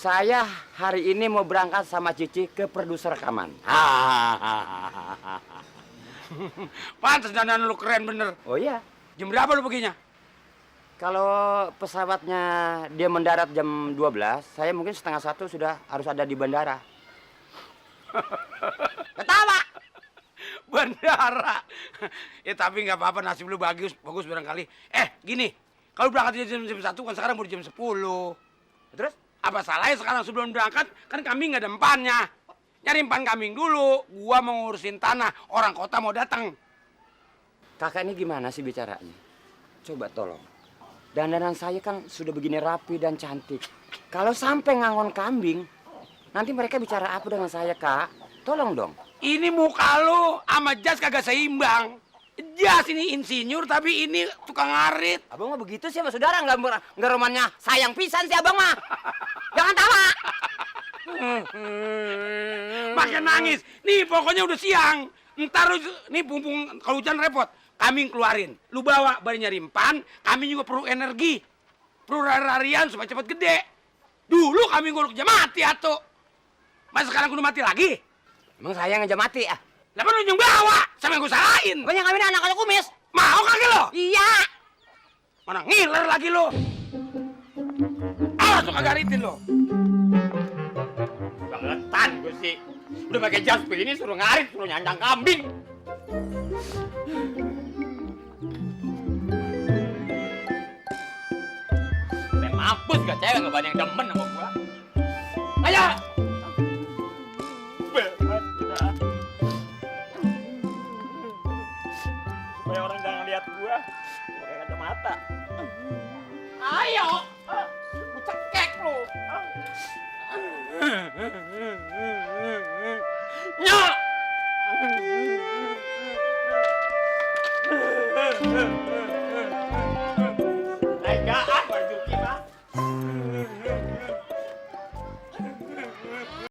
Saya hari ini mau berangkat sama Cici ke produser rekaman. Pantes dandan lu keren bener. Oh iya, Jam berapa lu perginya? kalau pesawatnya dia mendarat jam 12, saya mungkin setengah 1 sudah harus ada di bandara. Ketawa. Bandara. Tapi nggak apa-apa, nasib lu bagus barangkali. Gini, kalau berangkat jam 1 kan sekarang baru jam 10. Terus? Apa salahnya sekarang sebelum berangkat, kan kambing nggak ada empannya. Nyari empan kambing dulu, gua mau ngurusin tanah, orang kota mau datang. Kakak ini gimana sih bicaranya? Coba tolong. Dandanan saya kan sudah begini rapi dan cantik. Kalau sampai ngangon kambing, nanti mereka bicara apa dengan saya, Kak? Tolong dong. Ini muka lu sama jas kagak seimbang. Jas ini insinyur tapi ini tukang ngarit. Abang mah begitu sih sama saudara, nggak romannya sayang pisan sih abang mah. Jangan tawa. Makin nangis. Nih pokoknya udah siang. Ntar lu, nih pumpung kalau hujan repot. Kambing keluarin. Lu bawa bari nyari empan. Kambing juga perlu energi. Perlu lari-larian supaya cepet gede. Dulu kambing gua kerja mati atuh. Masa sekarang kudu mati lagi? Emang saya ngajak mati ah? Kenapa lu yang bawa? Sama yang gua salahin. Banyak kami anak kalau kumis. Mau kagak lo? Iya. Mana ngiler lagi lo? Awas lu kagak ritin lo. Bangetan gue sih. Udah pakai jas begini suruh ngarit, suruh nyandang kambing. Mampus gak cewek gak banyak yang demen sama gua. Ayo! Berat udah. Supaya orang jangan lihat gua pakai kacamata. Ayo! Gua cekek lu. Nyok!